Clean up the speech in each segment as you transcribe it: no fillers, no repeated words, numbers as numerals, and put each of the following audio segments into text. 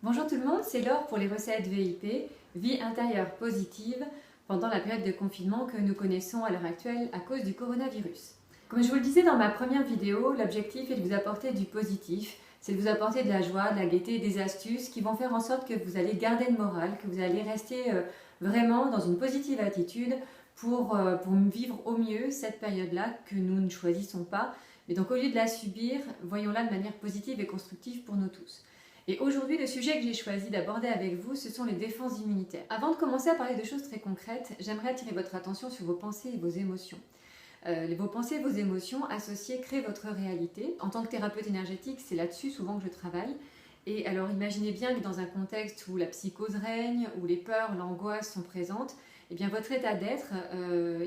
Bonjour tout le monde, c'est Laure pour les recettes VIP, vie intérieure positive, pendant la période de confinement que nous connaissons à l'heure actuelle à cause du coronavirus. Comme je vous le disais dans ma première vidéo, l'objectif est de vous apporter du positif, c'est de vous apporter de la joie, de la gaieté, des astuces qui vont faire en sorte que vous allez garder le moral, que vous allez rester vraiment dans une positive attitude pour vivre au mieux cette période-là que nous ne choisissons pas. Mais donc au lieu de la subir, voyons-la de manière positive et constructive pour nous tous. Et aujourd'hui, le sujet que j'ai choisi d'aborder avec vous, ce sont les défenses immunitaires. Avant de commencer à parler de choses très concrètes, j'aimerais attirer votre attention sur vos pensées et vos émotions. Vos pensées et vos émotions associées créent votre réalité. En tant que thérapeute énergétique, c'est là-dessus souvent que je travaille. Et alors imaginez bien que dans un contexte où la psychose règne, où les peurs, l'angoisse sont présentes, eh bien votre état d'être,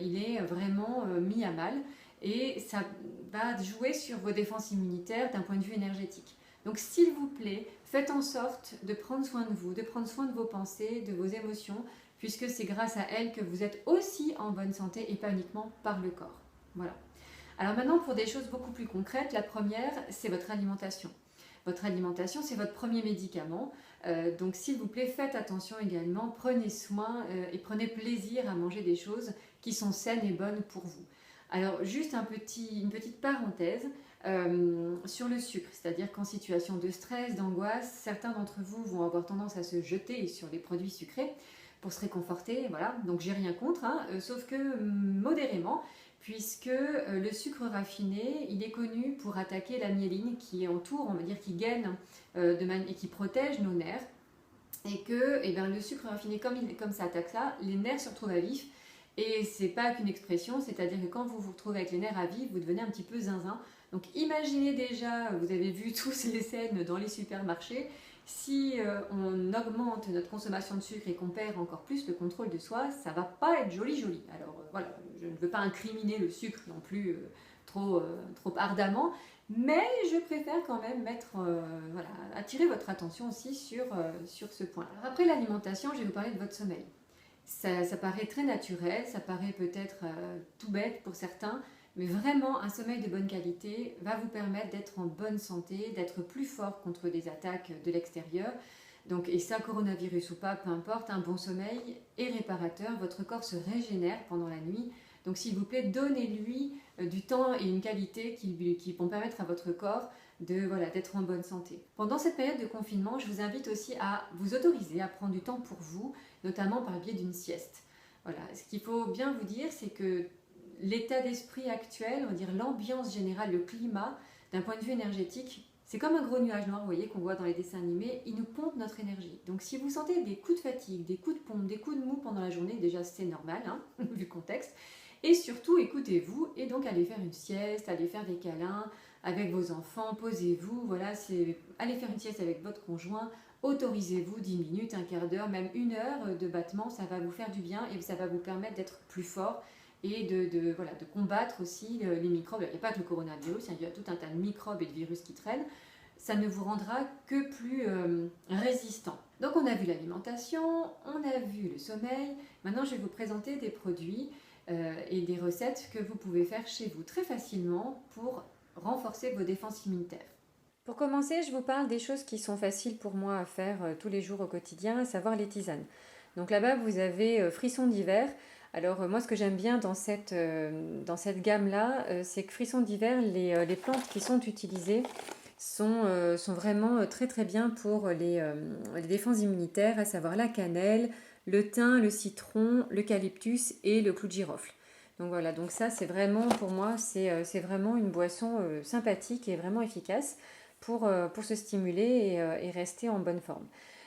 il est vraiment mis à mal et ça va jouer sur vos défenses immunitaires d'un point de vue énergétique. Donc s'il vous plaît, faites en sorte de prendre soin de vous, de prendre soin de vos pensées, de vos émotions, puisque c'est grâce à elles que vous êtes aussi en bonne santé et pas uniquement par le corps. Voilà. Alors maintenant, pour des choses beaucoup plus concrètes, la première, c'est votre alimentation. Votre alimentation, c'est votre premier médicament. Donc s'il vous plaît, faites attention également, prenez soin et prenez plaisir à manger des choses qui sont saines et bonnes pour vous. Alors juste une petite parenthèse sur le sucre, c'est-à-dire qu'en situation de stress, d'angoisse, certains d'entre vous vont avoir tendance à se jeter sur les produits sucrés pour se réconforter, voilà, donc j'ai rien contre, hein, sauf que modérément, puisque le sucre raffiné, il est connu pour attaquer la myéline qui entoure, on va dire, qui gaine et qui protège nos nerfs, et que le sucre raffiné, comme ça attaque ça, les nerfs se retrouvent à vif, et c'est pas qu'une expression, c'est-à-dire que quand vous vous retrouvez avec les nerfs à vif, vous devenez un petit peu zinzin. Donc imaginez déjà, vous avez vu tous les scènes dans les supermarchés, si on augmente notre consommation de sucre et qu'on perd encore plus le contrôle de soi, ça va pas être joli joli. Alors voilà, je ne veux pas incriminer le sucre non plus trop ardemment, mais je préfère quand même attirer votre attention aussi sur ce point. Alors après l'alimentation, je vais vous parler de votre sommeil. Ça paraît très naturel, ça paraît peut-être tout bête pour certains, mais vraiment un sommeil de bonne qualité va vous permettre d'être en bonne santé, d'être plus fort contre des attaques de l'extérieur. Donc, et ça, coronavirus ou pas, peu importe, un bon sommeil est réparateur, votre corps se régénère pendant la nuit. Donc s'il vous plaît, donnez-lui du temps et une qualité qui vont permettre à votre corps d'être en bonne santé. Pendant cette période de confinement, je vous invite aussi à vous autoriser à prendre du temps pour vous, notamment par le biais d'une sieste. Voilà. Ce qu'il faut bien vous dire, c'est que l'état d'esprit actuel, on va dire l'ambiance générale, le climat, d'un point de vue énergétique, c'est comme un gros nuage noir, vous voyez, qu'on voit dans les dessins animés, il nous pompe notre énergie. Donc si vous sentez des coups de fatigue, des coups de pompe, des coups de mou pendant la journée, déjà c'est normal, hein, vu le contexte, et surtout écoutez-vous, et donc allez faire une sieste, allez faire des câlins avec vos enfants, posez-vous, voilà, allez faire une sieste avec votre conjoint, autorisez-vous 10 minutes, un quart d'heure, même une heure de battement, ça va vous faire du bien et ça va vous permettre d'être plus fort et de combattre aussi les microbes. Il n'y a pas que le coronavirus, il y a tout un tas de microbes et de virus qui traînent. Ça ne vous rendra que plus résistant. Donc on a vu l'alimentation, on a vu le sommeil. Maintenant je vais vous présenter des produits et des recettes que vous pouvez faire chez vous très facilement pour renforcer vos défenses immunitaires. Pour commencer, je vous parle des choses qui sont faciles pour moi à faire tous les jours au quotidien, à savoir les tisanes. Donc là-bas, vous avez frissons d'hiver. Alors moi, ce que j'aime bien dans cette gamme-là, c'est que frissons d'hiver, les plantes qui sont utilisées sont vraiment très très bien pour les défenses immunitaires, à savoir la cannelle, le thym, le citron, l'eucalyptus et le clou de girofle. Donc voilà, donc ça c'est vraiment pour moi, c'est vraiment une boisson sympathique et vraiment efficace pour se stimuler et rester en bonne forme.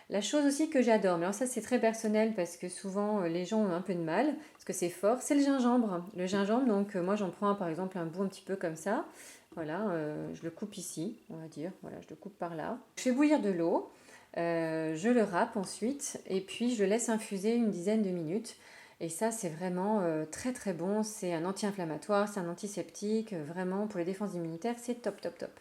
La chose aussi que j'adore, mais alors ça c'est très personnel parce que souvent les gens ont un peu de mal, parce que c'est fort, c'est le gingembre. Le gingembre, donc moi j'en prends par exemple un bout un petit peu comme ça. Voilà, je le coupe ici, on va dire. Voilà, je le coupe par là. Je fais bouillir de l'eau, je le râpe ensuite et puis je le laisse infuser une dizaine de minutes. Et ça, c'est vraiment très très bon. C'est un anti-inflammatoire, c'est un antiseptique. Vraiment, pour les défenses immunitaires, c'est top top top.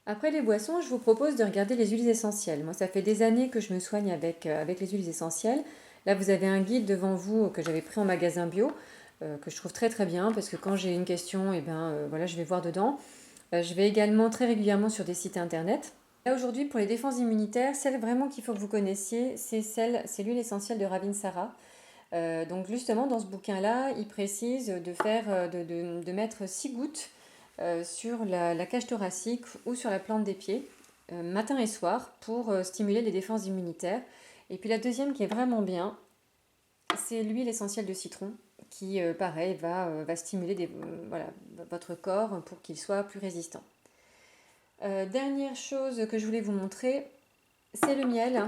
Après les boissons, je vous propose de regarder les huiles essentielles. Moi, ça fait des années que je me soigne avec les huiles essentielles. Là, vous avez un guide devant vous que j'avais pris en magasin bio, que je trouve très très bien, parce que quand j'ai une question, voilà, je vais voir dedans. Je vais également très régulièrement sur des sites internet. Là aujourd'hui pour les défenses immunitaires, celle vraiment qu'il faut que vous connaissiez, c'est l'huile essentielle de Ravinsara. Donc justement dans ce bouquin-là, il précise de mettre 6 gouttes sur la cage thoracique ou sur la plante des pieds, matin et soir, pour stimuler les défenses immunitaires. Et puis la deuxième qui est vraiment bien, c'est l'huile essentielle de citron qui, pareil, va stimuler voilà, votre corps pour qu'il soit plus résistant. Dernière chose que je voulais vous montrer, c'est le miel.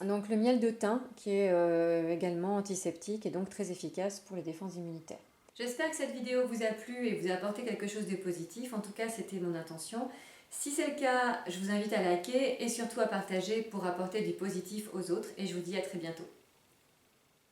Donc le miel de thym qui est également antiseptique et donc très efficace pour les défenses immunitaires. J'espère que cette vidéo vous a plu et vous a apporté quelque chose de positif. En tout cas, c'était mon intention. Si c'est le cas, je vous invite à liker et surtout à partager pour apporter du positif aux autres. Et je vous dis à très bientôt.